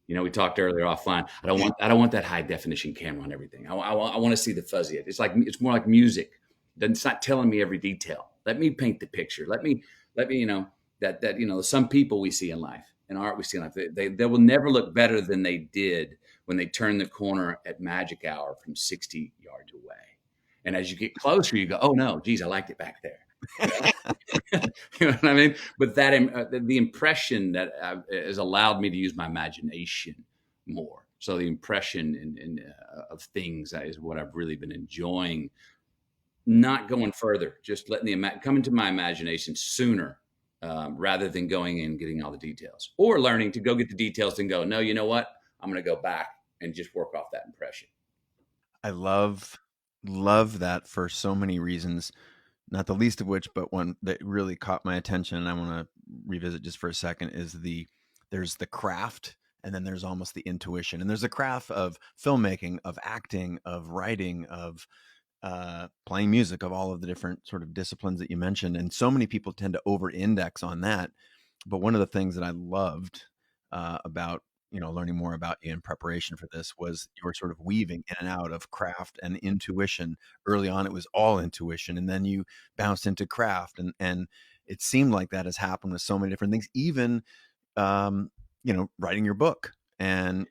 We talked earlier offline. I don't want that high definition camera on everything. I want to see the fuzzy. It's more like music. It's not telling me every detail. Let me paint the picture. Let me that some people we see in life and art we see in life, they will never look better than they did when they turn the corner at magic hour from 60 yards away. And as you get closer, you go, oh no, geez, I liked it back there. You know, you know what I mean? But the impression that has allowed me to use my imagination more. So the impression of things is what I've really been enjoying. Not going further, just letting come into my imagination sooner, rather than going in and getting all the details, or learning to go get the details and go, no, you know what? I'm going to go back and just work off that impression. I love that for so many reasons, not the least of which, but one that really caught my attention and I want to revisit just for a second is there's the craft and then there's almost the intuition. And there's a craft of filmmaking, of acting, of writing, of playing music, of all of the different sort of disciplines that you mentioned. And so many people tend to over index on that. But one of the things that I loved about learning more about you in preparation for this was you were sort of weaving in and out of craft and intuition. Early on, it was all intuition, and then you bounced into craft, and it seemed like that has happened with so many different things. Even writing your book, and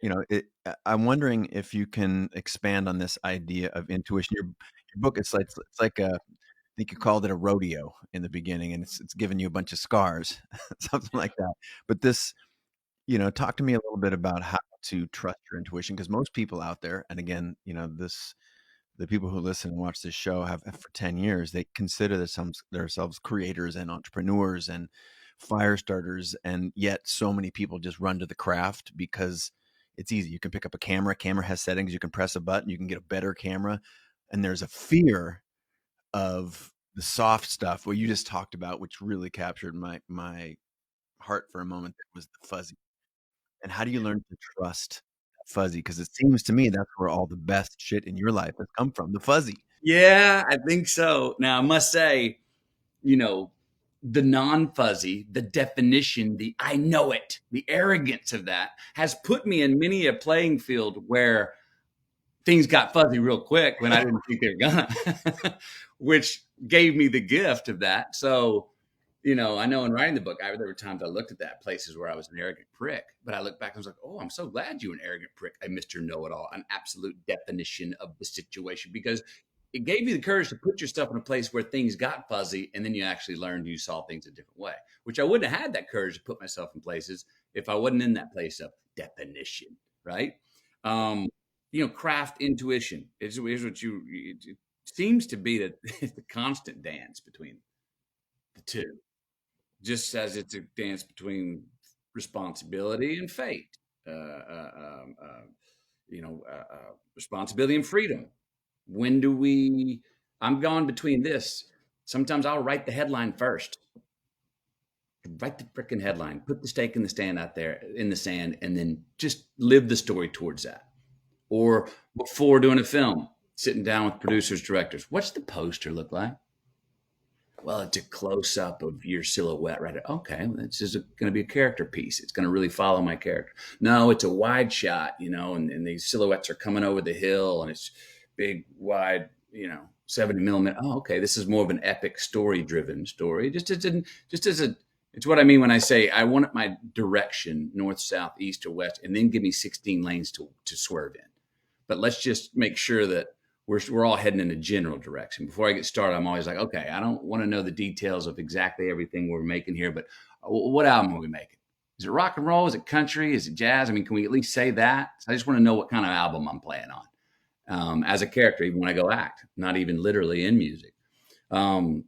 I'm wondering if you can expand on this idea of intuition. Your book, it's like a I think you called it a rodeo in the beginning, and it's given you a bunch of scars, something like that. But this, talk to me a little bit about how to trust your intuition, because most people out there, and again, the people who listen and watch this show have for 10 years, they consider themselves creators and entrepreneurs and fire starters, and yet so many people just run to the craft because it's easy. You can pick up a camera has settings, you can press a button, you can get a better camera, and there's a fear of the soft stuff, what you just talked about, which really captured my heart for a moment. That was the fuzzy. And how do you learn to trust that fuzzy? Because it seems to me that's where all the best shit in your life has come from, the fuzzy. Yeah, I think so. Now, I must say, you know, the non fuzzy, the definition, the I know it, the arrogance of that has put me in many a playing field where things got fuzzy real quick when I didn't think they were gonna, which gave me the gift of that. So, I know in writing the book, there were times I looked at that places where I was an arrogant prick, but I look back and was like, oh, I'm so glad you were an arrogant prick, a Mr. Know-it-all, an absolute definition of the situation, because it gave you the courage to put yourself in a place where things got fuzzy, and then you actually learned you saw things a different way, which I wouldn't have had that courage to put myself in places if I wasn't in that place of definition, right? Um, craft intuition is what it seems to be that the constant dance between the two, just as it's a dance between responsibility and fate, uh, uh, um, uh, responsibility and freedom. When do we? I'm gone between this. Sometimes I'll write the headline first. Write the freaking headline. Put the stake in the stand out there in the sand, and then just live the story towards that. Or before doing a film, sitting down with producers, directors. What's the poster look like? Well, it's a close up of your silhouette right there. Okay, well, this is going to be a character piece. It's going to really follow my character. No, it's a wide shot, and these silhouettes are coming over the hill and it's big, wide, 70 millimeter. Oh, okay. This is more of an epic story driven story. It's what I mean when I say I want my direction north, south, east, or west, and then give me 16 lanes to swerve in. But let's just make sure that we're all heading in a general direction. Before I get started, I'm always like, okay, I don't want to know the details of exactly everything we're making here, but what album are we making? Is it rock and roll? Is it country? Is it jazz? I mean, can we at least say that? So I just want to know what kind of album I'm playing on, as a character, even when I go act, not even literally in music. Um,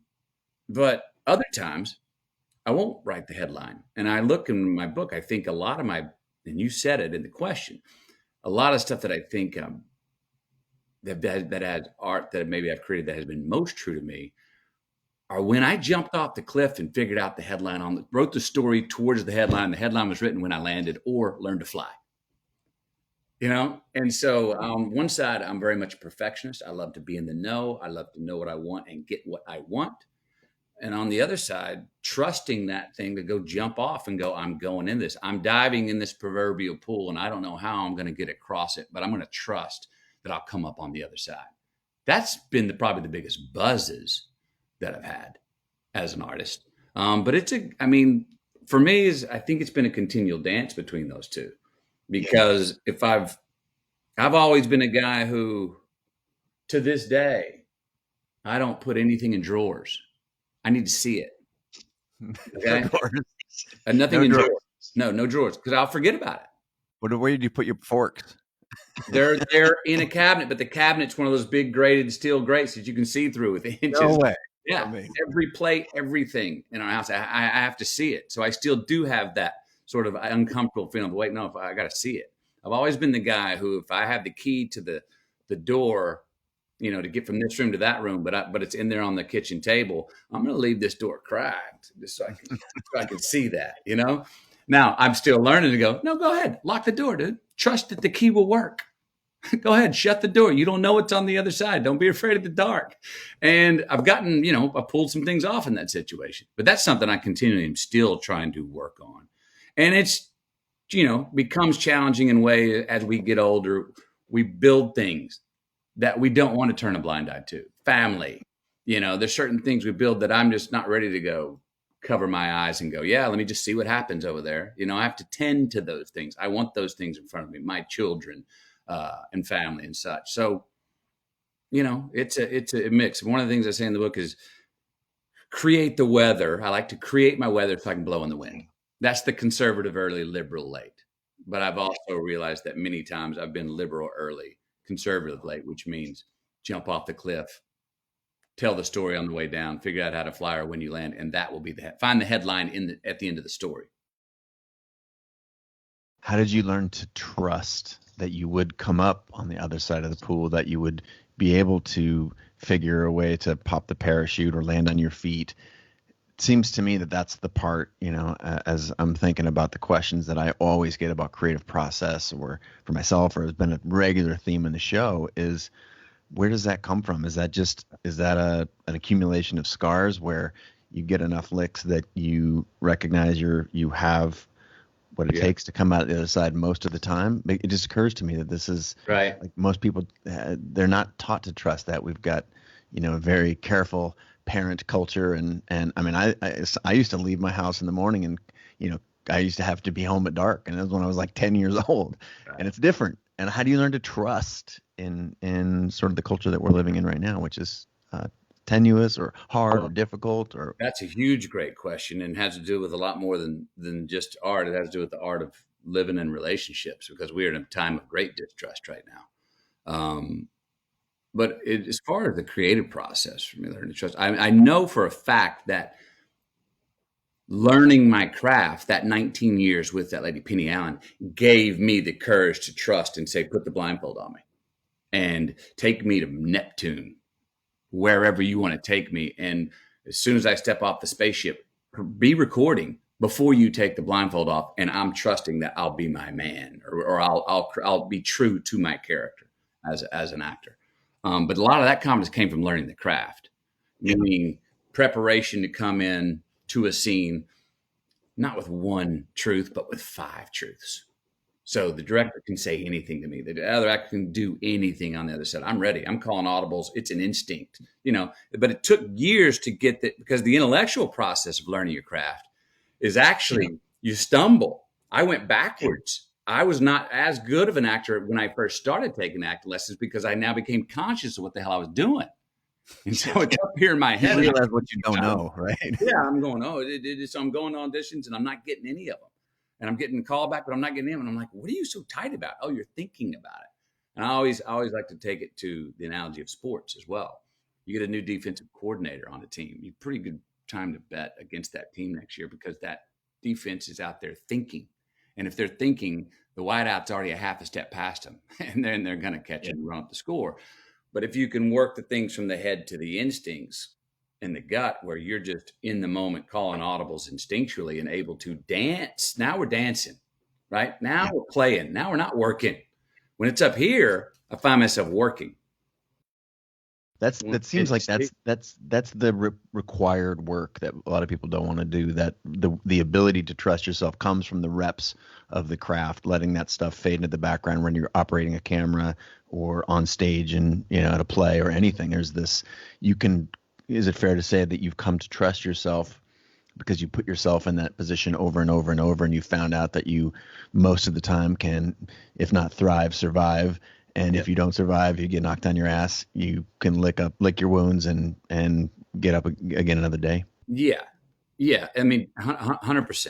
but other times, I won't write the headline. And I look in my book, I think a lot of and you said it in the question, a lot of stuff that I think that has art that maybe I've created that has been most true to me are when I jumped off the cliff and figured out the headline wrote the story towards the headline. The headline was written when I landed or learned to fly, And so on one side, I'm very much a perfectionist. I love to be in the know. I love to know what I want and get what I want. And on the other side, trusting that thing to go jump off and go, I'm going in this. I'm diving in this proverbial pool, and I don't know how I'm going to get across it, but I'm going to trust that I'll come up on the other side. That's been probably the biggest buzzes that I've had as an artist. But for me, I think it's been a continual dance between those two, because if I've always been a guy who, to this day, I don't put anything in drawers. I need to see it. Okay. No drawers. And nothing No in drawers. drawers. No drawers, because I'll forget about it. Where did you put your forks? They're in a cabinet, but the cabinet's one of those big grated steel grates that you can see through with inches. No way. Yeah, Amazing. every plate, everything in our house, I have to see it. So I still do have that sort of uncomfortable feeling of, wait, no, I got to see it. I've always been the guy who, if I have the key to the door, to get from this room to that room, but it's in there on the kitchen table, I'm going to leave this door cracked just so I can see that, Now, I'm still learning to go, no, go ahead, lock the door, dude. Trust that the key will work. Go ahead, shut the door. You don't know what's on the other side. Don't be afraid of the dark. And I've gotten, I pulled some things off in that situation. But that's something I continually am still trying to work on. And it's, becomes challenging in ways as we get older. We build things that we don't want to turn a blind eye to. Family, there's certain things we build that I'm just not ready to go cover my eyes and go, yeah, let me just see what happens over there. I have to tend to those things. I want those things in front of me, my children, and family and such. So, it's a mix. One of the things I say in the book is create the weather. I like to create my weather so I can blow in the wind. That's the conservative early, liberal late. But I've also realized that many times I've been liberal early, conservative late, which means jump off the cliff, tell the story on the way down, figure out how to fly or when you land, and that will be find the headline at the end of the story. How did you learn to trust that you would come up on the other side of the pool, that you would be able to figure a way to pop the parachute or land on your feet? It seems to me that that's the part, as I'm thinking about the questions that I always get about creative process, or for myself, or has been a regular theme in the show, is where does that come from? Is that an accumulation of scars where you get enough licks that you recognize you have what it takes to come out the other side most of the time? It just occurs to me that this is right. Like most people, they're not taught to trust that. We've got, a very careful parent culture. And I mean, I used to leave my house in the morning and, I used to have to be home at dark. And that was when I was like 10 years old. Right. And it's different. And how do you learn to trust in sort of the culture that we're living in right now, which is tenuous or hard or difficult? Or that's a great question, and has to do with a lot more than just art. It has to do with the art of living in relationships, because we're in a time of great distrust right now. But as far as the creative process for me, learning to trust, I know for a fact that learning my craft, that 19 years with that lady Penny Allen, gave me the courage to trust and say, put the blindfold on me and take me to Neptune, wherever you want to take me. And as soon as I step off the spaceship, be recording before you take the blindfold off. And I'm trusting that I'll be my man, or I'll be true to my character as an actor. But a lot of that confidence came from learning the craft, meaning preparation to come in to a scene, not with one truth, but with 5 truths. So the director can say anything to me. The other actor can do anything on the other side. I'm ready. I'm calling audibles. It's an instinct, but it took years to get that, because the intellectual process of learning your craft is actually, you stumble. I went backwards. I was not as good of an actor when I first started taking acting lessons, because I now became conscious of what the hell I was doing. And so it's up here in my head. You realize what you don't know, right? Yeah, I'm going, so I'm going to auditions and I'm not getting any of them. And I'm getting called back, but I'm not getting in. And I'm like, what are you so tight about? Oh, you're thinking about it. And I always like to take it to the analogy of sports as well. You get a new defensive coordinator on a team, you pretty good time to bet against that team next year, because that defense is out there thinking. And if they're thinking, the wideout's already a half a step past them, and then they're going to catch it and run up the score. But if you can work the things from the head to the instincts and the gut, where you're just in the moment calling audibles instinctually and able to dance. Now we're dancing, right? Now we're playing. Now we're not working. When it's up here, I find myself working. That seems like that's the required work that a lot of people don't want to do. That the ability to trust yourself comes from the reps of the craft, letting that stuff fade into the background when you're operating a camera or on stage and at a play or anything. There's this you can. Is it fair to say that you've come to trust yourself because you put yourself in that position over and over and over, and you found out that you most of the time can, if not thrive, survive. And if you don't survive, you get knocked on your ass. You can lick your wounds and get up again another day. Yeah. Yeah. I mean, 100%.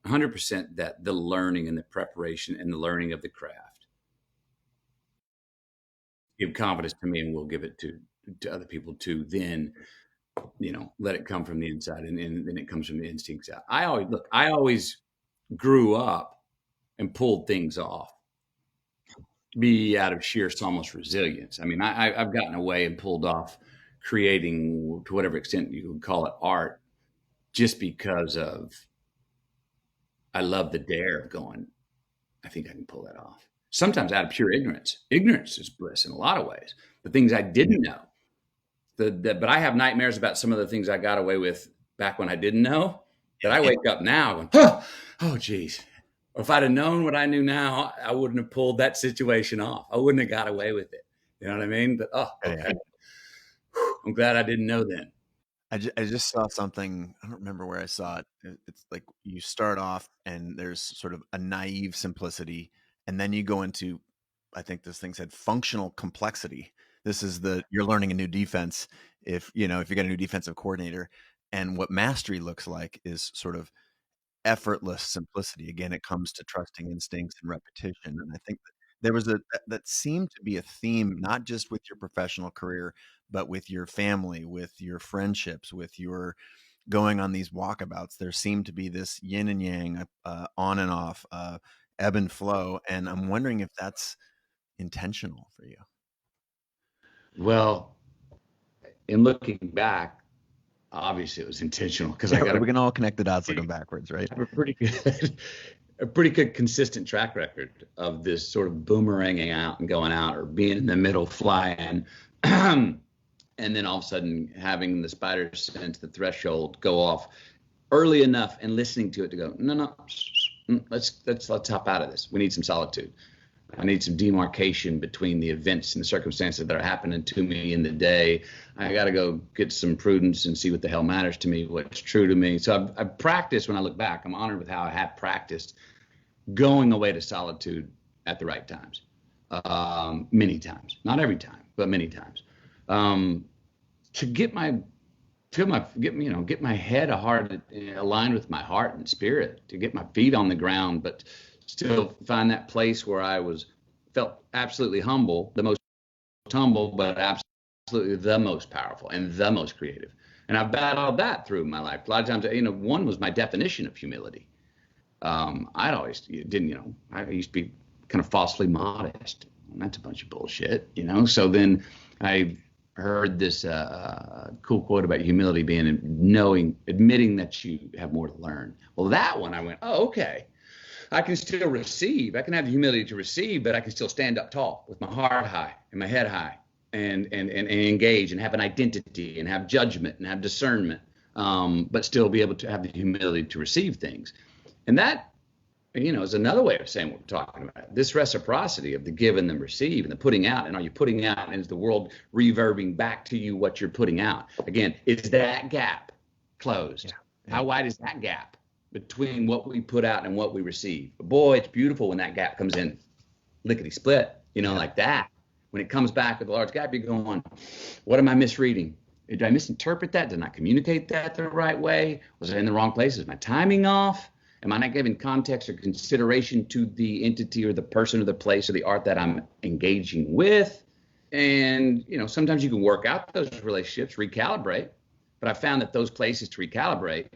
100% that the learning and the preparation and the learning of the craft give confidence to me, and we'll give it to other people too. Then, let it come from the inside, and then it comes from the instincts out. I always grew up and pulled things off, be out of sheer almost resilience. I mean, I've gotten away and pulled off creating, to whatever extent you would call it, art, just because of I love the dare of going, I think I can pull that off. Sometimes out of pure ignorance. Ignorance is bliss in a lot of ways. The things I didn't know. But I have nightmares about some of the things I got away with back when I didn't know, that I wake up now going, oh, geez. Or if I'd have known what I knew now, I wouldn't have pulled that situation off. I wouldn't have got away with it. You know what I mean? But, okay. I'm glad I didn't know then. I just saw something. I don't remember where I saw it. It's like you start off and there's sort of a naive simplicity, and then you go into, I think this thing said, functional complexity. This is you're learning a new defense. If you got a new defensive coordinator, and what mastery looks like is sort of effortless simplicity. Again, it comes to trusting instincts and repetition. And I think that there was that seemed to be a theme, not just with your professional career, but with your family, with your friendships, with your going on these walkabouts. There seemed to be this yin and yang, on and off, ebb and flow. And I'm wondering if that's intentional for you. Well, in looking back, obviously it was intentional, because we can all connect the dots looking backwards, right? I have a pretty good consistent track record of this sort of boomeranging out and going out, or being in the middle flying, and then all of a sudden having the spider sense, the threshold, go off early enough and listening to it to go, no, let's hop out of this. We need some solitude. I need some demarcation between the events and the circumstances that are happening to me in the day. I got to go get some prudence and see what the hell matters to me, what's true to me. So I've practiced. When I look back, I'm honored with how I have practiced going away to solitude at the right times, many times, not every time, but many times, to get my head aligned with my heart and spirit, to get my feet on the ground, but still find that place where I felt absolutely humble, the most humble, but absolutely the most powerful and the most creative. And I've battled that through my life. A lot of times, one was my definition of humility. I used to be kind of falsely modest. And that's a bunch of bullshit, So then I heard this cool quote about humility being admitting that you have more to learn. Well, that one I went, oh, okay. I can still receive. I can have the humility to receive, but I can still stand up tall with my heart high and my head high, and engage and have an identity and have judgment and have discernment, but still be able to have the humility to receive things. And that, is another way of saying what we're talking about. This reciprocity of the give and the receive and the putting out. And are you putting out, and is the world reverbing back to you what you're putting out? Again, is that gap closed? Yeah. How wide is that gap between what we put out and what we receive? But boy, it's beautiful when that gap comes in lickety split, like that. When it comes back with a large gap, you're going, what am I misreading? Did I misinterpret that? Did I not communicate that the right way? Was it in the wrong place? Is my timing off? Am I not giving context or consideration to the entity or the person or the place or the art that I'm engaging with? And, sometimes you can work out those relationships, recalibrate. But I found that those places to recalibrate,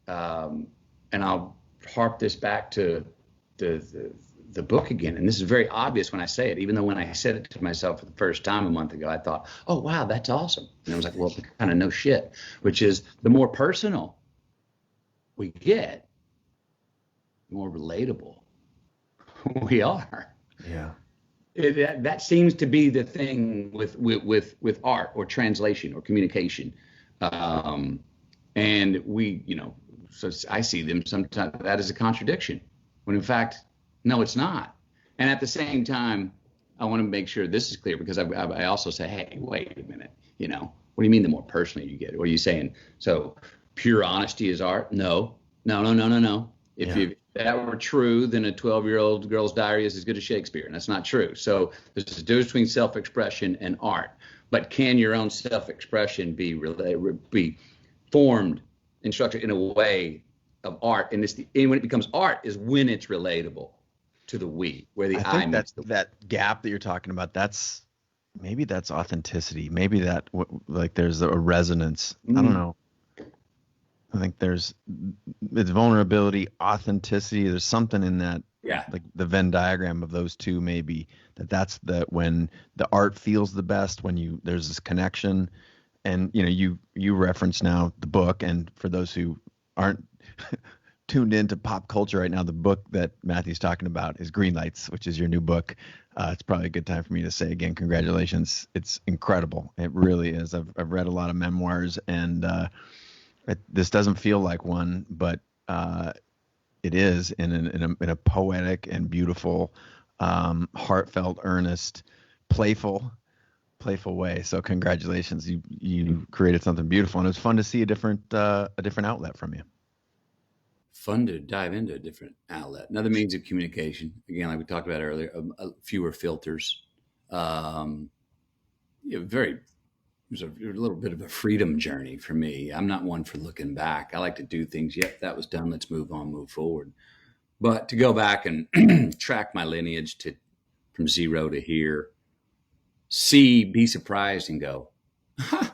and I'll harp this back to the book again. And this is very obvious when I say it, even though when I said it to myself for the first time a month ago, I thought, oh, wow, that's awesome. And I was like, well, kind of no shit, which is the more personal we get, the more relatable we are. Yeah. That seems to be the thing with art or translation or communication. Um, and so I see them sometimes that as a contradiction, when in fact, no, it's not. And at the same time, I want to make sure this is clear, because I also say, hey, wait a minute, what do you mean the more personally you get it? What are you saying? So pure honesty is art? No, no, no, no, no, no. Yeah. If that were true, then a 12-year-old girl's diary is as good as Shakespeare, and that's not true. So there's a difference between self-expression and art. But can your own self-expression be formed and structured in a way of art? And when it becomes art is when it's relatable to the we, where the I I think that meets the we. that gap that you're talking about, maybe that's authenticity. Maybe like there's a resonance. I don't Mm, know. I think it's vulnerability, authenticity. There's something in that, yeah. like the Venn diagram of those two, maybe that's when the art feels the best, when there's this connection. And you reference now the book, and for those who aren't tuned into pop culture right now, the book that Matthew's talking about is Green Lights, which is your new book. It's probably a good time for me to say again, congratulations. It's incredible. It really is. I've read a lot of memoirs, and this doesn't feel like one, but it is in a poetic and beautiful, heartfelt, earnest, playful way. So congratulations, you created something beautiful, and it was fun to see a different outlet from you. Fun to dive into a different outlet, another means of communication. Again, like we talked about earlier, fewer filters. Um, very, it was a little bit of a freedom journey for me. I'm not one for looking back. I like to do things. Yep, that was done. Let's move on, move forward. But to go back and track my lineage to from zero to here, be surprised, and go, huh,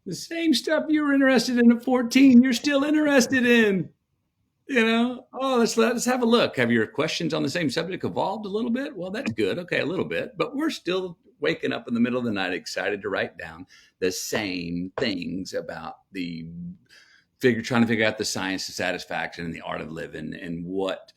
the same stuff you were interested in at 14, you're still interested in. Oh, let's have a look. Have your questions on the same subject evolved a little bit? Well, that's good. Okay, a little bit, but we're still waking up in the middle of the night excited to write down the same things about trying to figure out the science of satisfaction and the art of living, and what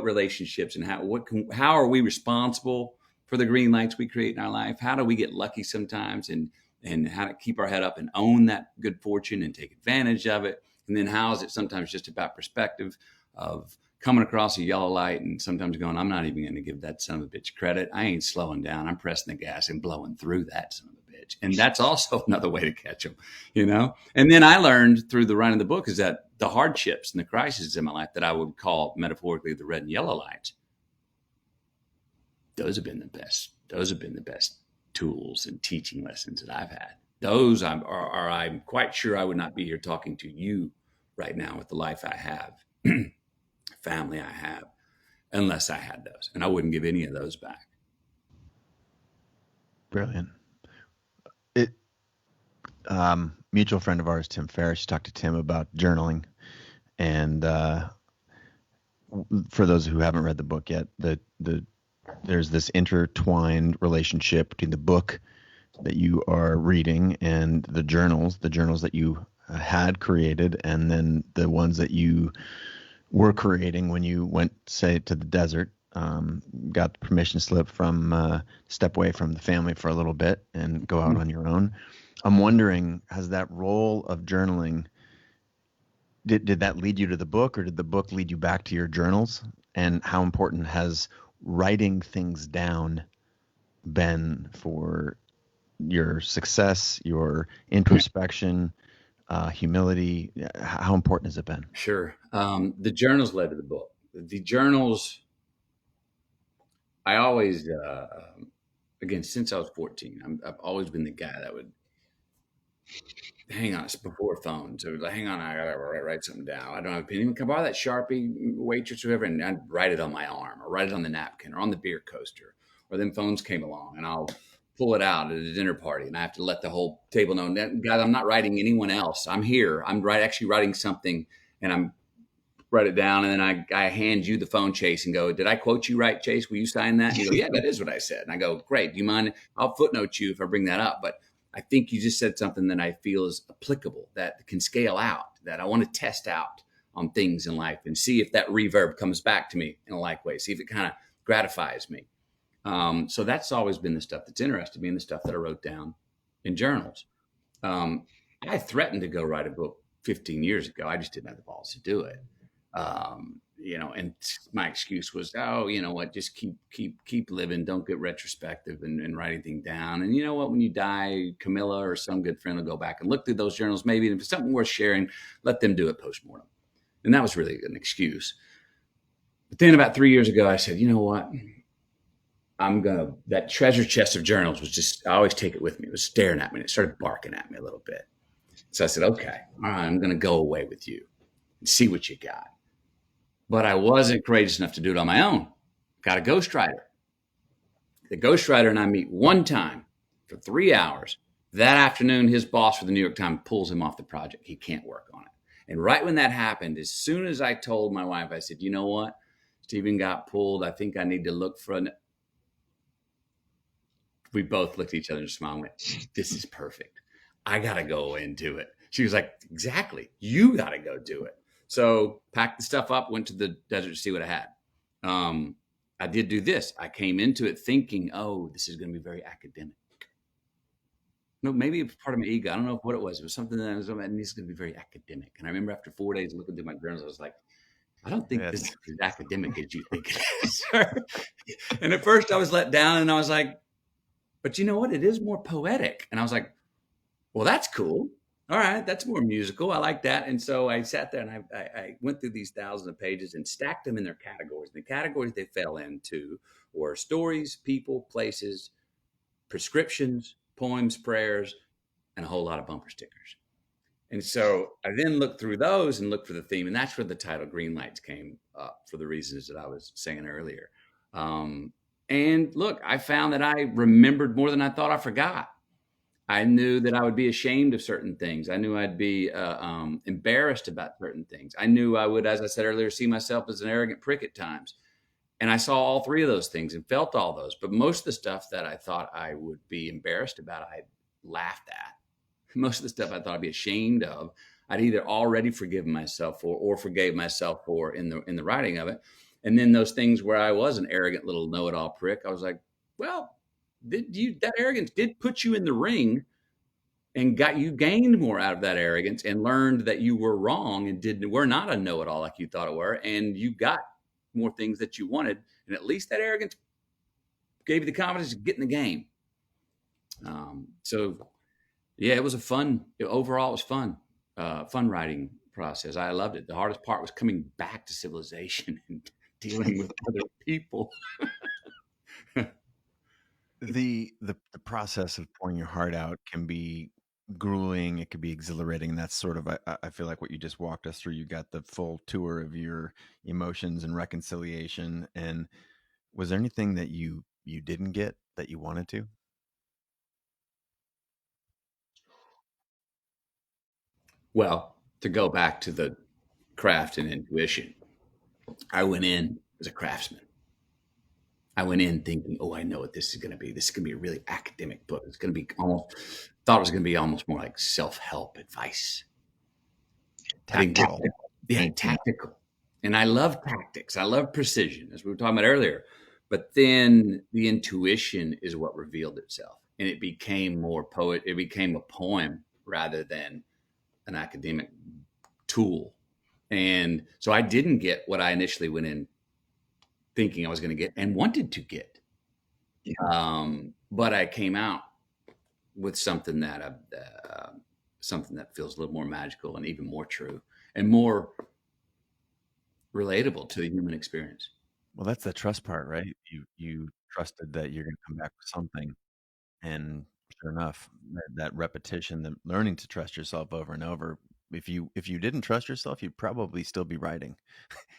relationships, and how are we responsible for the green lights we create in our life? How do we get lucky sometimes, and how to keep our head up and own that good fortune and take advantage of it? And then how is it sometimes just about perspective of coming across a yellow light and sometimes going, I'm not even going to give that son of a bitch credit. I ain't slowing down. I'm pressing the gas and blowing through that son of a bitch. And that's also another way to catch them. And then I learned through the writing of the book is that the hardships and the crises in my life that I would call metaphorically the red and yellow lights, those have been the best. Those have been the best tools and teaching lessons that I've had. Those I'm quite sure I would not be here talking to you right now with the life I have, family I have, unless I had those. And I wouldn't give any of those back. Brilliant. It Mutual friend of ours, Tim Ferriss, she talked to Tim about journaling, and for those who haven't read the book yet, there's this intertwined relationship between the book that you are reading and the journals that you had created, and then the ones that you were creating when you went, say, to the desert, got the permission slip from step away from the family for a little bit and go out on your own. I'm wondering, has that role of journaling, did that lead you to the book, or did the book lead you back to your journals? And how important has writing things down been for your success, your introspection, humility? How important has it been? Sure. The journals led to the book. The journals, I always, again, since I was 14, I've always been the guy that would hang on. It's before phones. It was like, hang on, I gotta write something down. I don't have a pen. Can I borrow that Sharpie, waitress, whoever? And I'd write it on my arm, or write it on the napkin, or on the beer coaster. Or then phones came along, and I'll pull it out at a dinner party, and I have to let the whole table know, guys, I'm not writing anyone else. I'm here. Actually writing something, and I'm write it down, and then I hand you the phone, Chase, and go, did I quote you right, Chase? Will you sign that? And you go, yeah, that is what I said. And I go, great. Do you mind? I'll footnote you if I bring that up. But I think you just said something that I feel is applicable, that can scale out, that I want to test out on things in life and see if that reverb comes back to me in a like way, see if it kind of gratifies me. So that's always been the stuff that's interested me and the stuff that I wrote down in journals. Um, I threatened to go write a book 15 years ago. I just didn't have the balls to do it. And my excuse was, oh, you know what, just keep living. Don't get retrospective and write anything down. And you know what, when you die, Camilla or some good friend will go back and look through those journals. Maybe if it's something worth sharing, let them do it postmortem. And that was really an excuse. But then about 3 years ago, I said, you know what? That treasure chest of journals was just, I always take it with me. It was staring at me and it started barking at me a little bit. So I said, okay, all right, I'm going to go away with you and see what you got. But I wasn't courageous enough to do it on my own. Got a ghostwriter. The ghostwriter and I meet one time for 3 hours. That afternoon, his boss for the New York Times pulls him off the project. He can't work on it. And right when that happened, as soon as I told my wife, I said, you know what? Stephen got pulled. I think I need to look for an. We both looked at each other and smiled and went, this is perfect. I got to go and do it. She was like, exactly. You got to go do it. So packed the stuff up, went to the desert to see what I had. I did do this. I came into it thinking, oh, this is going to be very academic. No, maybe it was part of my ego. I don't know what it was. It was something that I was, and this is going to be very academic. And I remember after 4 days looking through my journals, I was like, I don't think this is as academic as you think it is. And at first I was let down and I was like, but you know what? It is more poetic. And I was like, well, that's cool. All right, that's more musical. I like that. And so I sat there and I went through these thousands of pages and stacked them in their categories. The categories they fell into were stories, people, places, prescriptions, poems, prayers, and a whole lot of bumper stickers. And so I then looked through those and looked for the theme. And that's where the title Green Lights came up for the reasons that I was saying earlier. And look, I found that I remembered more than I thought I forgot. I knew that I would be ashamed of certain things. I knew I'd be embarrassed about certain things. I knew I would, as I said earlier, see myself as an arrogant prick at times. And I saw all three of those things and felt all those. But most of the stuff that I thought I would be embarrassed about, I laughed at. Most of the stuff I thought I'd be ashamed of, I'd either already forgiven myself for or forgave myself for in the writing of it. And then those things where I was an arrogant little know-it-all prick, I was like, well, that arrogance did put you in the ring and you gained more out of that arrogance and learned that you were wrong and were not a know-it-all like you thought it were, and you got more things that you wanted, and at least that arrogance gave you the confidence to get in the game. So yeah, it was overall it was fun writing process. I loved it. The hardest part was coming back to civilization and dealing with other people. The process of pouring your heart out can be grueling. It can be exhilarating. And that's sort of, I feel like what you just walked us through. You got the full tour of your emotions and reconciliation. And was there anything that you didn't get that you wanted to? Well, to go back to the craft and intuition, I went in as a craftsman. I went in thinking, oh, I know what this is going to be. This is going to be a really academic book. It's going to be thought it was going to be almost more like self-help advice. Tactical. Yeah, tactical. And I love tactics. I love precision, as we were talking about earlier. But then the intuition is what revealed itself. And it became it became a poem rather than an academic tool. And so I didn't get what I initially went in thinking I was going to get and wanted to get. Yeah. But I came out with something that feels a little more magical and even more true and more relatable to the human experience. Well, that's the trust part, right? You trusted that you're going to come back with something, and sure enough, that repetition, the learning to trust yourself over and over. If you didn't trust yourself, you'd probably still be writing.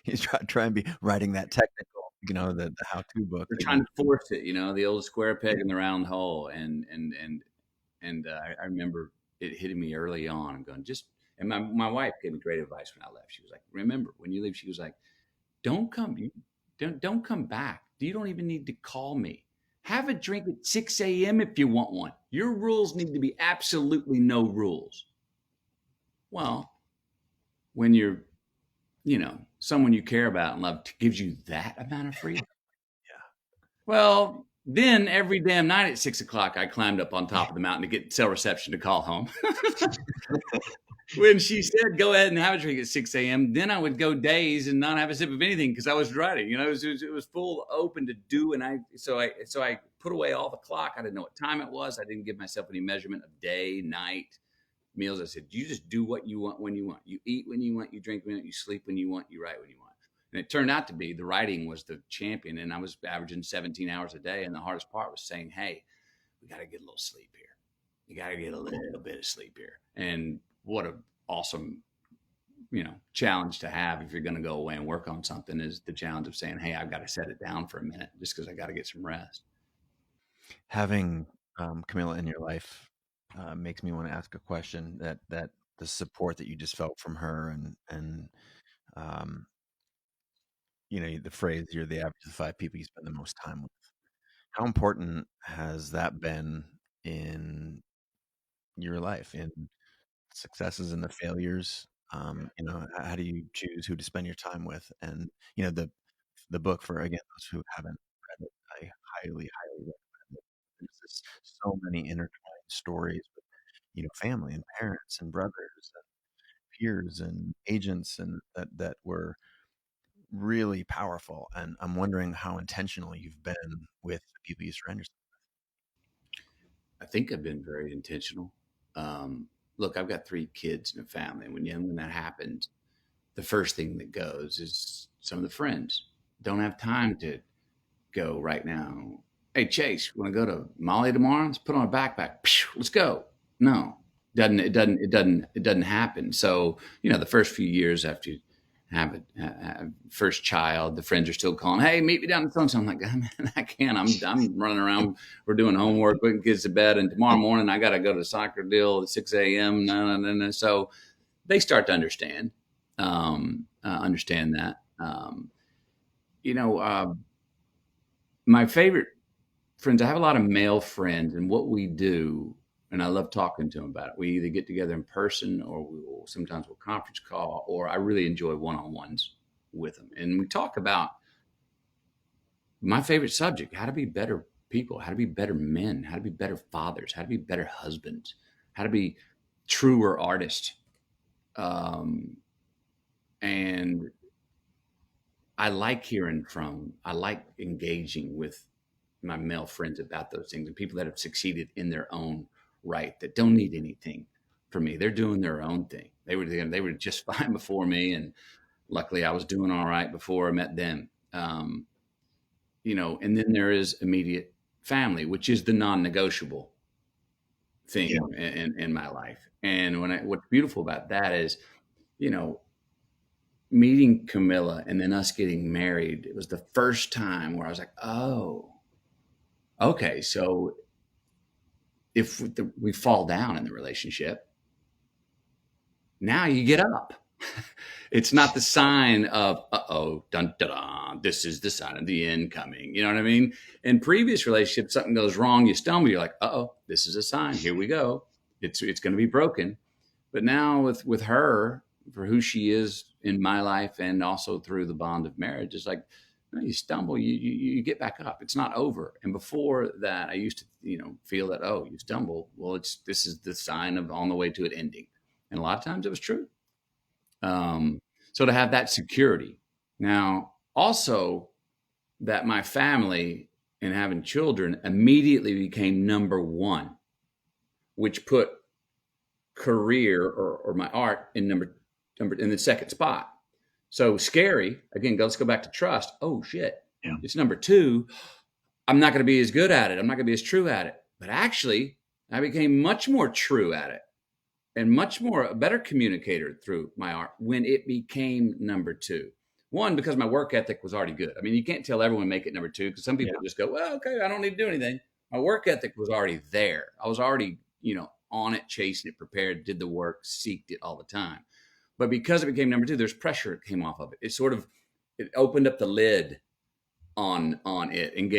You try and be writing that technical, the how-to book. They're trying to force it, the old square peg in the round hole, and I remember it hitting me early on. I'm going and my wife gave me great advice when I left. She was like, "Remember, when you leave," she was like, "Don't come back. You don't even need to call me. Have a drink at 6 a.m. if you want one. Your rules need to be absolutely no rules." Well, when you're, someone you care about and love gives you that amount of freedom. Yeah. Well, Then every damn night at 6 o'clock, I climbed up on top of the mountain to get cell reception to call home. When she said, go ahead and have a drink at 6 a.m., then I would go days and not have a sip of anything because I was writing. You know, it was full open to do. And so I put away all the clock. I didn't know what time it was. I didn't give myself any measurement of day, night, meals. I said, you just do what you want when you want. You eat when you want, you drink when you want, you sleep when you want, you write when you want. And it turned out to be the writing was the champion. And I was averaging 17 hours a day. And the hardest part was saying, hey, we got to get a little sleep here. You got to get a little bit of sleep here. And what a awesome, challenge to have if you're going to go away and work on something is the challenge of saying, hey, I've got to set it down for a minute just because I got to get some rest. Having Camilla in your life makes me want to ask a question that the support that you just felt from her and um, the phrase, you're the average of the 5 people you spend the most time with. How important has that been in your life, in successes and the failures? How do you choose who to spend your time with? And, the book, for, again, those who haven't read it, I highly, highly recommend it. There's just so many intertwined stories with, family and parents and brothers and peers and agents and that were really powerful. And I'm wondering how intentional you've been with the people you surround yourself. I think I've been very intentional. Look, I've got 3 kids and a family. And when that happens, the first thing that goes is some of the friends don't have time to go right now. Hey, Chase, you want to go to Molly tomorrow? Let's put on a backpack. Let's go. No, it doesn't happen. So, the first few years after you have a first child, the friends are still calling, hey, meet me down the phone. So I'm like, oh, man, I can't. I'm running around. We're doing homework, putting kids to bed. And tomorrow morning, I got to go to the soccer deal at 6 a.m. No. So they start to understand that. You know, my favorite friends, I have a lot of male friends, and what we do, and I love talking to them about it. We either get together in person, or sometimes we'll conference call, or I really enjoy one-on-ones with them. And we talk about my favorite subject: how to be better people, how to be better men, how to be better fathers, how to be better husbands, how to be truer artists. And I like engaging with my male friends about those things, and people that have succeeded in their own right, that don't need anything from me. They're doing their own thing. They were just fine before me, and luckily I was doing all right before I met them. And then there is immediate family, which is the non-negotiable thing in my life. And what's beautiful about that is, you know, meeting Camilla and then us getting married, it was the first time where I was like, oh, okay. So if we fall down in the relationship, now you get up. It's not the sign of, uh-oh, dun, dun, dun, this is the sign of the end coming. You know what I mean? In previous relationships, something goes wrong, you stumble, you're like, uh-oh, this is a sign. Here we go. It's going to be broken. But now with her, for who she is in my life and also through the bond of marriage, it's like, you stumble, you get back up. It's not over. And before that, I used to, feel that, oh, you stumble. Well, this is the sign of on the way to it ending. And a lot of times it was true. So to have that security. Now, also that my family and having children immediately became number one, which put career or my art in number in the second spot. So scary. Again, let's go back to trust. Oh shit. Yeah. It's number 2. I'm not going to be as good at it. I'm not going to be as true at it. But actually, I became much more true at it and much more a better communicator through my art when it became number 2. One, because my work ethic was already good. I mean, you can't tell everyone make it number 2 because some people just go, well, okay, I don't need to do anything. My work ethic was already there. I was already, on it, chasing it, prepared, did the work, seeked it all the time. But because it became number 2, there's pressure that came off of it. It opened up the lid on it and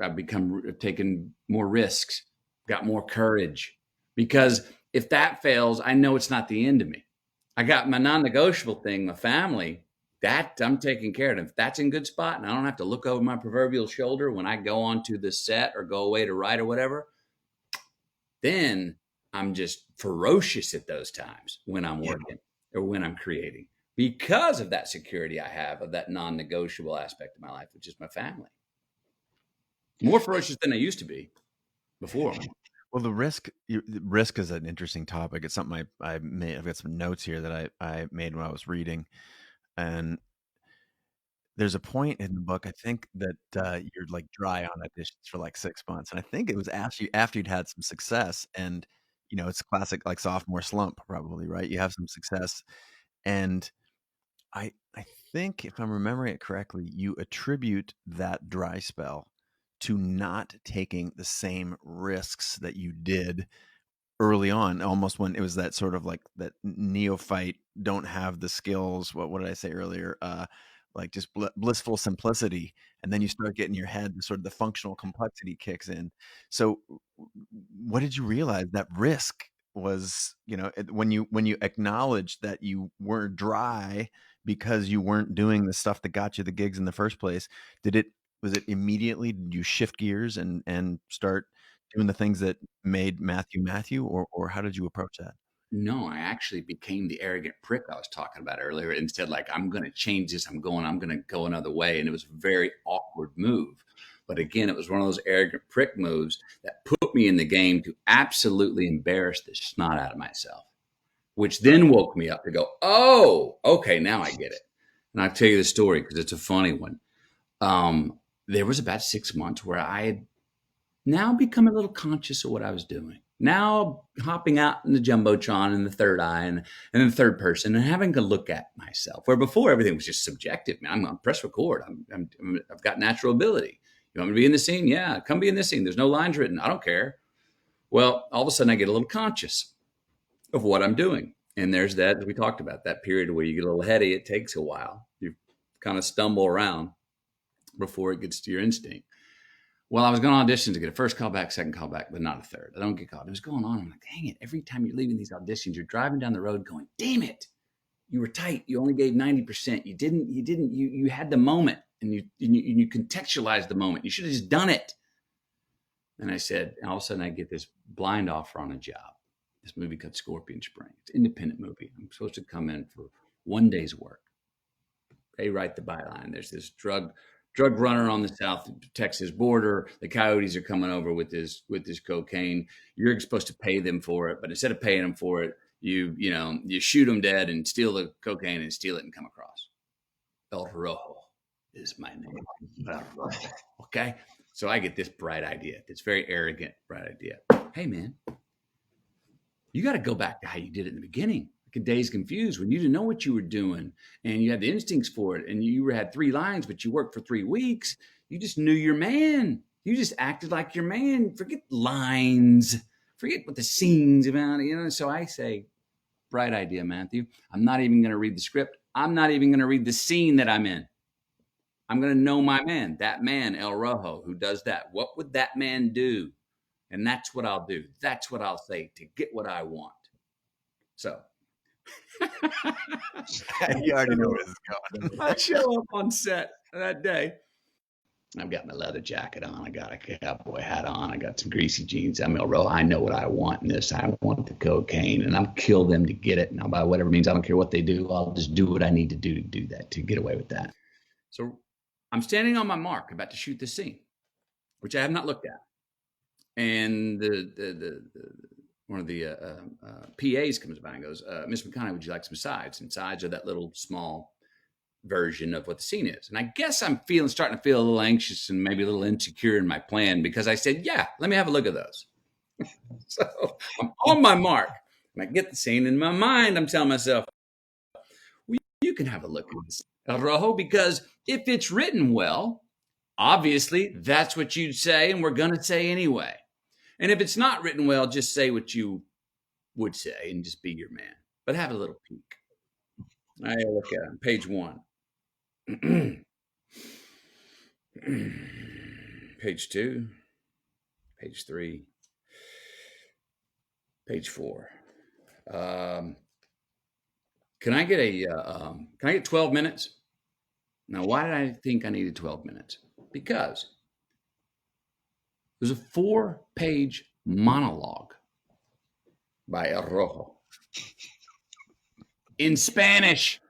I've taken more risks, got more courage, because if that fails, I know it's not the end of me. I got my non-negotiable thing, my family. that I'm taking care of. If that's in good spot and I don't have to look over my proverbial shoulder when I go onto the set or go away to write or whatever, then I'm just ferocious at those times when I'm working or when I'm creating because of that security I have of that non-negotiable aspect of my life, which is my family. More ferocious than I used to be before. Well, the risk is an interesting topic. It's something I made. I've got some notes here that I made when I was reading, and there's a point in the book, I think, that you're like dry on auditions for like 6 months, and I think it was after you'd had some success, and it's classic like sophomore slump, probably, right? You have some success, and I think if I'm remembering it correctly, you attribute that dry spell to not taking the same risks that you did early on, almost when it was that sort of like that neophyte, don't have the skills. What did I say earlier? Like just blissful simplicity, and then you start getting your head, the sort of the functional complexity kicks in. So, what did you realize that risk was? When you acknowledged that you weren't dry because you weren't doing the stuff that got you the gigs in the first place. Did it? Was it immediately? Did you shift gears and start doing the things that made Matthew, or how did you approach that? No, I actually became the arrogant prick I was talking about earlier. Instead, like, I'm going to change this. I'm going to go another way. And it was a very awkward move. But again, it was one of those arrogant prick moves that put me in the game to absolutely embarrass the snot out of myself, which then woke me up to go, oh, okay, now I get it. And I'll tell you the story because it's a funny one. There was about 6 months where I had now become a little conscious of what I was doing. Now hopping out in the jumbotron and the third eye and the third person and having to look at myself. Where before everything was just subjective. Man, I'm on press record. I've got natural ability. You want me to be in the scene? Yeah, come be in this scene. There's no lines written. I don't care. Well, all of a sudden I get a little conscious of what I'm doing. And there's that, as we talked about, that period where you get a little heady. It takes a while. You kind of stumble around before it gets to your instinct. Well, I was going to audition to get a first call back, second call back, but not a third. I don't get called. It was going on. I'm like, dang it. Every time you're leaving these auditions, you're driving down the road going, damn it. You were tight. You only gave 90%. You had the moment and you contextualized the moment. You should have just done it. And I said, and all of a sudden I get this blind offer on a job. This movie called Scorpion Spring. It's an independent movie. I'm supposed to come in for one day's work. They write the byline. There's this drug runner on the South Texas border. The coyotes are coming over with this cocaine. You're supposed to pay them for it, but instead of paying them for it, you shoot them dead and steal the cocaine and steal it and come across. El Rojo is my name. Okay, so I get this bright idea. This very arrogant bright idea. Hey man, you got to go back to how you did it in the beginning. Like a Dazed Confused, when you didn't know what you were doing and you had the instincts for it and you had 3 lines, but you worked for 3 weeks. You just knew your man. You just acted like your man. Forget lines. Forget what the scene's about. So I say, bright idea, Matthew. I'm not even going to read the script. I'm not even going to read the scene that I'm in. I'm going to know my man, that man, El Rojo, who does that. What would that man do? And that's what I'll do. That's what I'll say to get what I want. So You already know where this is going. I show up on set that day. I've got my leather jacket on. I got a cowboy hat on. I got some greasy jeans. I'm real. I know what I want in this. I want the cocaine, and I'll kill them to get it. Now, by whatever means, I don't care what they do. I'll just do what I need to do that, to get away with that. So I'm standing on my mark, about to shoot this scene, which I have not looked at. And one of the PAs comes by and goes, Miss McConaughey, would you like some sides? And sides are that little small version of what the scene is. And I guess I'm starting to feel a little anxious and maybe a little insecure in my plan because I said, yeah, let me have a look at those. So I'm on my mark and I get the scene. In my mind, I'm telling myself, well, you can have a look at this, El Rojo, because if it's written well, obviously that's what you'd say and we're going to say anyway. And if it's not written well, just say what you would say and just be your man. But have a little peek. I look at it, page 1. Page 2. Page 3. Page 4. Can I get 12 minutes? Now, why did I think I needed 12 minutes? Because there's a 4-page monologue by Rojo in Spanish.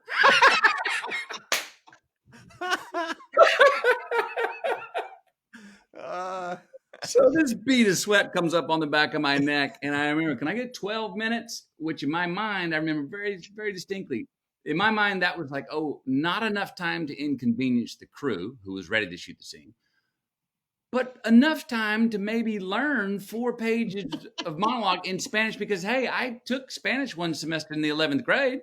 So this bead of sweat comes up on the back of my neck, and I remember, can I get 12 minutes? Which in my mind, I remember very, very distinctly. In my mind, that was like, oh, not enough time to inconvenience the crew who was ready to shoot the scene, but enough time to maybe learn 4 pages of monologue in Spanish because, hey, I took Spanish one semester in the 11th grade.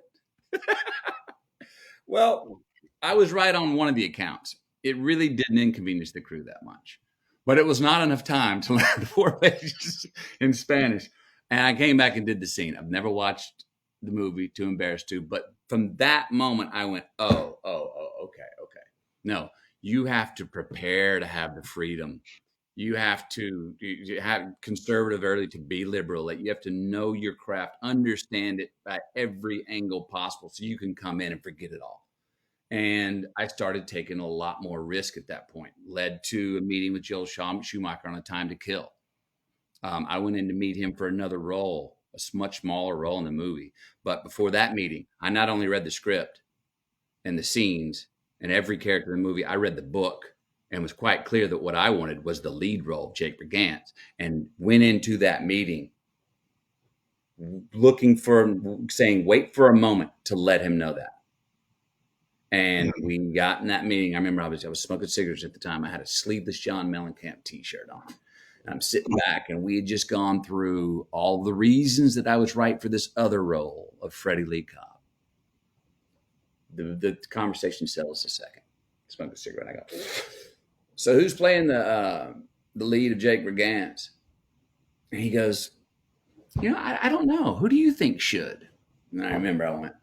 Well, I was right on one of the accounts. It really didn't inconvenience the crew that much, but it was not enough time to learn 4 pages in Spanish. And I came back and did the scene. I've never watched the movie, too embarrassed to, but from that moment, I went, oh, okay. No, you have to prepare to have the freedom. You have to have conservative early to be liberal. Like you have to know your craft, understand it at every angle possible so you can come in and forget it all. And I started taking a lot more risk at that point, led to a meeting with Joel Schumacher on A Time to Kill. I went in to meet him for another role, a much smaller role in the movie. But before that meeting, I not only read the script and the scenes and every character in the movie, I read the book and was quite clear that what I wanted was the lead role, Jake Brigance, and went into that meeting looking for, saying, wait for a moment to let him know that. And we got in that meeting. I remember I was smoking cigarettes at the time. I had a sleeveless John Mellencamp t-shirt on. And I'm sitting back, and we had just gone through all the reasons that I was right for this other role of Freddie Lee Cobb. The conversation settles a second. Smoke a cigarette. I go, so who's playing the lead of Jake Brigance? And he goes, I don't know. Who do you think should? And I remember I went,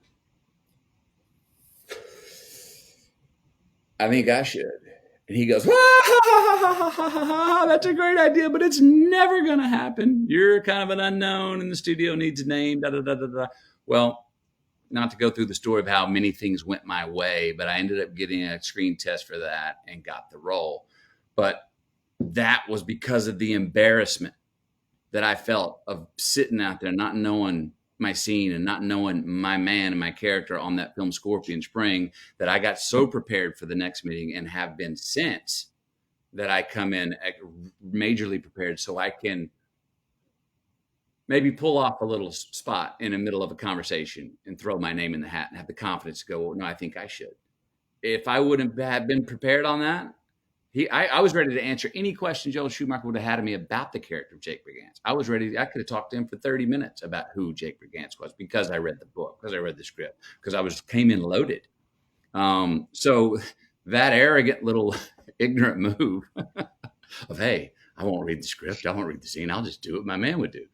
I think I should. And he goes, that's a great idea, but it's never going to happen. You're kind of an unknown and the studio needs a name. Da, da, da, da, da. Well, not to go through the story of how many things went my way, but I ended up getting a screen test for that and got the role. But that was because of the embarrassment that I felt of sitting out there, not knowing my scene and not knowing my man and my character on that film Scorpion Spring, that I got so prepared for the next meeting and have been since, that I come in majorly prepared so I can maybe pull off a little spot in the middle of a conversation and throw my name in the hat and have the confidence to go, well, no, I think I should. If I wouldn't have been prepared on that, I was ready to answer any question Joel Schumacher would have had of me about the character of Jake Brigance. I was ready. I could have talked to him for 30 minutes about who Jake Brigance was because I read the book, because I read the script, because I came in loaded. So that arrogant little ignorant move of, hey, I won't read the script. I won't read the scene. I'll just do what my man would do.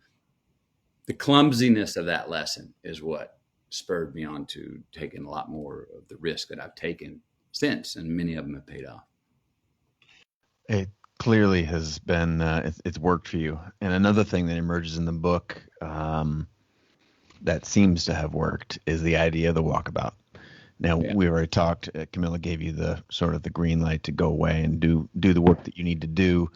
The clumsiness of that lesson is what spurred me on to taking a lot more of the risk that I've taken since, and many of them have paid off. It clearly has been, it's worked for you. And another thing that emerges in the book that seems to have worked is the idea of the walkabout. Now, we already talked, Camilla gave you the sort of the green light to go away and do the work that you need to do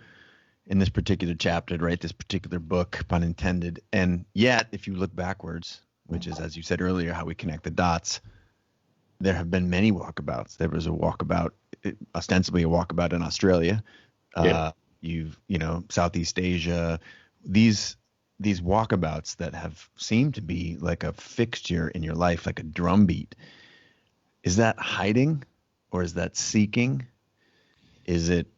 in this particular chapter, to write this particular book, pun intended. And yet, if you look backwards, which is, as you said earlier, how we connect the dots, there have been many walkabouts. There was a walkabout, ostensibly a walkabout in Australia. Southeast Asia, these walkabouts that have seemed to be like a fixture in your life, like a drumbeat. Is that hiding or is that seeking? Is it,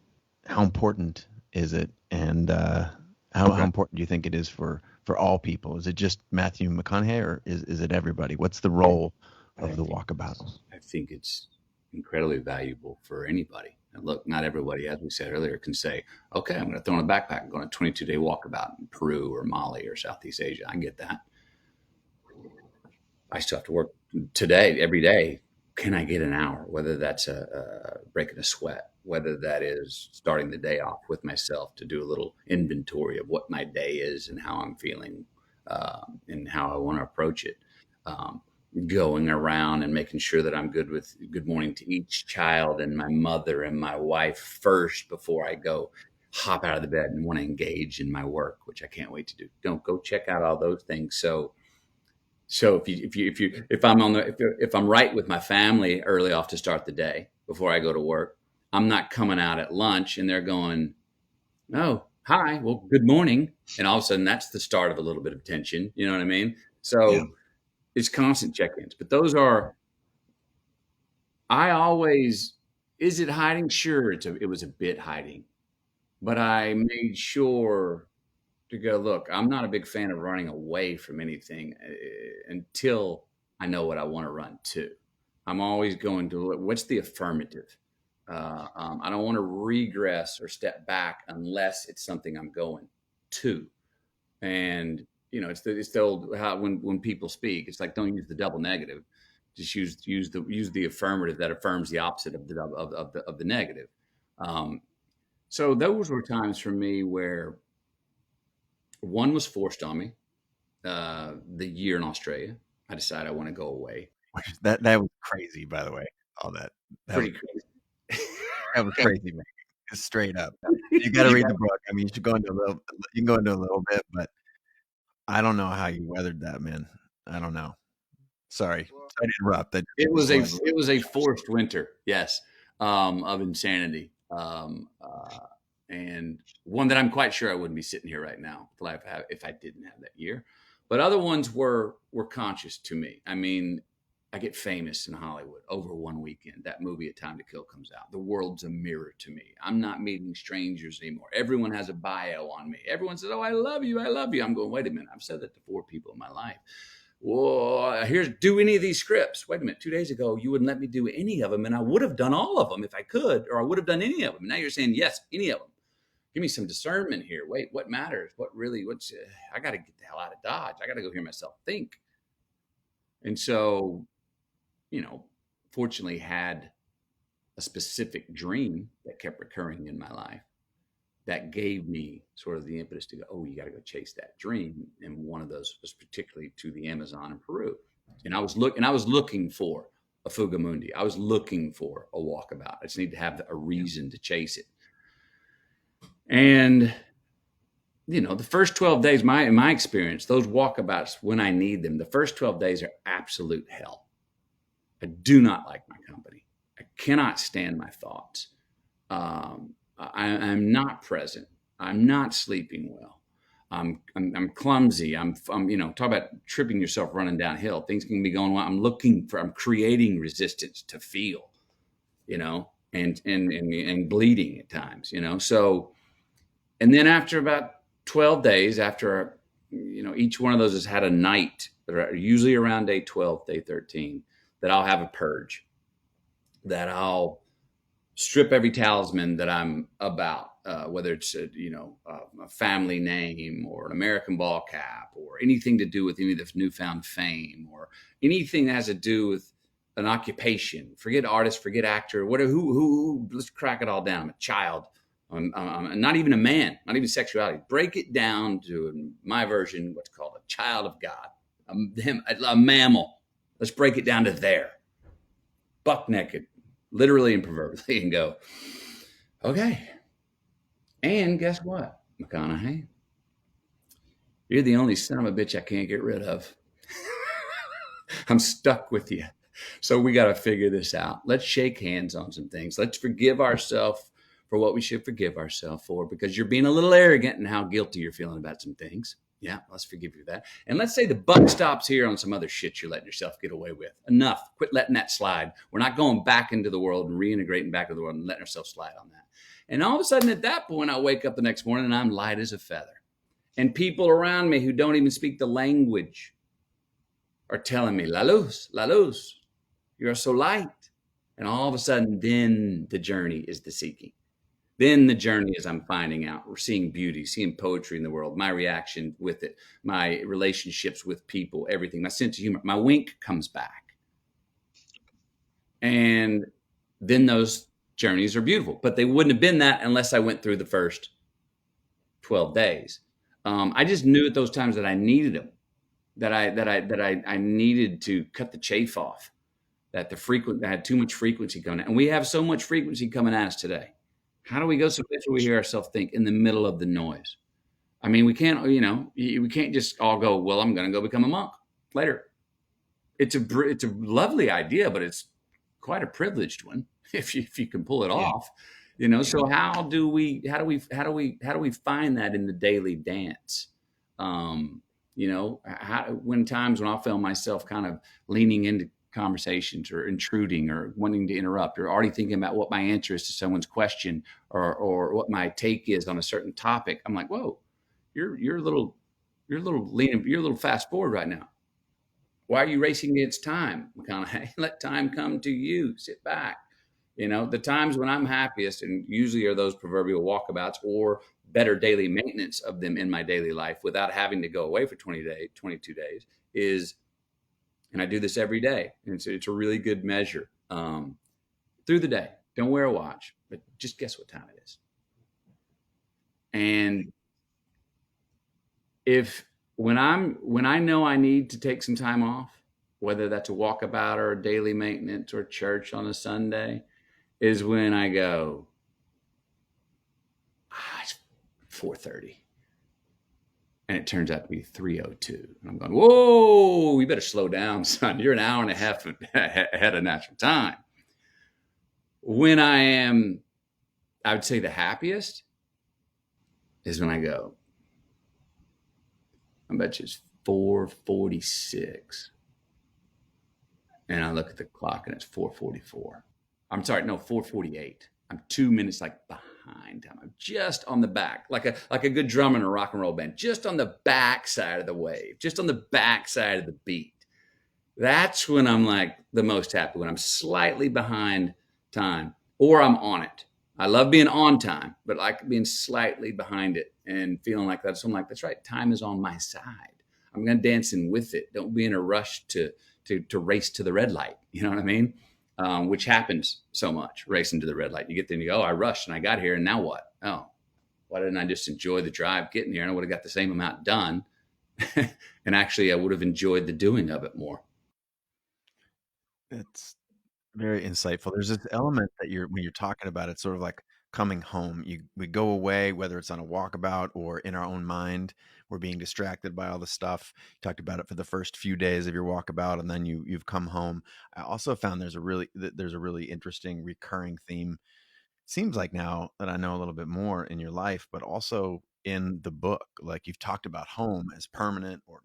how important is it? And how important do you think it is for all people? Is it just Matthew McConaughey or is it everybody? What's the role of the walkabout? I think it's incredibly valuable for anybody. And look, not everybody, as we said earlier, can say, okay, I'm going to throw in a backpack and go on a 22-day walkabout in Peru or Mali or Southeast Asia. I get that. I still have to work today, every day. Can I get an hour? Whether that's breaking a sweat, whether that is starting the day off with myself to do a little inventory of what my day is and how I'm feeling and how I want to approach it. going around and making sure that I'm good with good morning to each child and my mother and my wife first before I go hop out of the bed and want to engage in my work, which I can't wait to do. Don't go check out all those things. So if I'm on the if I'm right with my family early off to start the day before I go to work, I'm not coming out at lunch and they're going, "Oh, hi, well, good morning," and all of a sudden that's the start of a little bit of tension. You know what I mean? Yeah. So it's constant check-ins, but those are I always is it hiding? Sure, it was a bit hiding, but I made sure to go, look, I'm not a big fan of running away from anything until I know what I want to run to. I'm always going to look, what's the affirmative? I don't want to regress or step back unless it's something I'm going to. And it's the old how when people speak, it's like don't use the double negative, just use the affirmative that affirms the opposite of the negative. Um, so those were times for me where one was forced on me. The year in Australia, I decided I want to go away. That was crazy, by the way. All that was Pretty crazy. that was crazy, man. Just straight up. You got to read the book. I mean, you should go into a little. You can go into a little bit, but I don't know how you weathered that, man. I don't know. Sorry to interrupt. It was a forced winter, yes, of insanity, and one that I'm quite sure I wouldn't be sitting here right now if I didn't have that year. But other ones were conscious to me. I mean, I get famous in Hollywood over one weekend. That movie, A Time to Kill, comes out. The world's a mirror to me. I'm not meeting strangers anymore. Everyone has a bio on me. Everyone says, "Oh, I love you. I love you." I'm going, wait a minute. I've said that to 4 people in my life. Well, do any of these scripts. Wait a minute. 2 days ago, you wouldn't let me do any of them, and I would have done all of them if I could, or I would have done any of them. Now you're saying yes, any of them. Give me some discernment here. Wait, what matters? I got to get the hell out of Dodge. I got to go hear myself think. And so, fortunately, had a specific dream that kept recurring in my life that gave me sort of the impetus to go, oh, you got to go chase that dream. And one of those was particularly to the Amazon in Peru. And I was looking for a Fugamundi. I was looking for a Walkabout. I just need to have a reason to chase it. And the first 12 days, in my experience, those walkabouts, when I need them, the first 12 days are absolute hell. I do not like my company. I cannot stand my thoughts. I'm not present. I'm not sleeping well. I'm clumsy. I'm talk about tripping yourself running downhill. Things can be going well. I'm creating resistance to feel, and bleeding at times, So, and then after about 12 days, after each one of those has had a night, usually around day 12, day 13, that I'll have a purge, that I'll strip every talisman that I'm about, whether it's a family name or an American ball cap or anything to do with any of this newfound fame or anything that has to do with an occupation. Forget artist, forget actor, whatever. Who? Let's crack it all down. I'm a child. I'm not even a man, not even sexuality. Break it down to my version, what's called a child of God, a mammal. Let's break it down to there, buck naked, literally and proverbially, and go, okay. And guess what, McConaughey? You're the only son of a bitch I can't get rid of. I'm stuck with you. So we got to figure this out. Let's shake hands on some things. Let's forgive ourselves for what we should forgive ourselves for, because you're being a little arrogant in how guilty you're feeling about some things. Yeah, let's forgive you that. And let's say the buck stops here on some other shit you're letting yourself get away with. Enough. Quit letting that slide. We're not going back into the world and reintegrating back to the world and letting ourselves slide on that. And all of a sudden at that point, I wake up the next morning and I'm light as a feather. And people around me who don't even speak the language are telling me, la luz, you're so light. And all of a sudden, then the journey is the seeking. Then the journey is I'm finding out. We're seeing beauty, seeing poetry in the world, my reaction with it, my relationships with people, everything, my sense of humor, my wink comes back. And then those journeys are beautiful. But they wouldn't have been that unless I went through the first 12 days. I just knew at those times that I needed them. I needed to cut the chafe off. That I had too much frequency coming, and we have so much frequency coming at us today. How do we go so fast where we hear ourselves think in the middle of the noise? I mean, we can't, we can't just all go, well, I'm going to go become a monk later. It's a lovely idea, but it's quite a privileged one if you can pull it off. So how do we find that in the daily dance? When times when I found myself kind of leaning into conversations or intruding or wanting to interrupt or already thinking about what my answer is to someone's question or what my take is on a certain topic, I'm like, whoa, you're a little you're a little fast forward right now. Why are you racing against time, McConaughey? Let time come to you. Sit back. The times when I'm happiest, and usually are those proverbial walkabouts or better daily maintenance of them in my daily life without having to go away for 22 days, is, and I do this every day. And it's a really good measure through the day. Don't wear a watch, but just guess what time it is. And if when I know I need to take some time off, whether that's a walkabout or a daily maintenance or church on a Sunday, is when I go, it's 4:30. And it turns out to be 3:02. And I'm going, whoa, we better slow down, son. You're an hour and a half ahead of natural time. When I would say the happiest is when I go, I bet you it's 4:46. And I look at the clock and it's 4:44. I'm sorry, no, 4:48. I'm 2 minutes behind time. I'm just on the back, like a good drummer in a rock and roll band, just on the back side of the wave, just on the back side of the beat. That's when I'm the most happy, when I'm slightly behind time or I'm on it. I love being on time, but like being slightly behind it and feeling like that. So I'm like, that's right. Time is on my side. I'm going to dance in with it. Don't be in a rush to race to the red light. You know what I mean? Which happens so much, racing to the red light. You get there and you go, oh, I rushed and I got here. And now what? Oh, why didn't I just enjoy the drive getting here? And I would have got the same amount done. And actually, I would have enjoyed the doing of it more. It's very insightful. There's this element that when you're talking about it, sort of like coming home. We go away, whether it's on a walkabout or in our own mind. We're being distracted by all the stuff. You talked about it for the first few days of your walkabout, and then you've come home. I also found there's a really interesting recurring theme. Seems like now that I know a little bit more in your life, but also in the book, like you've talked about home as permanent or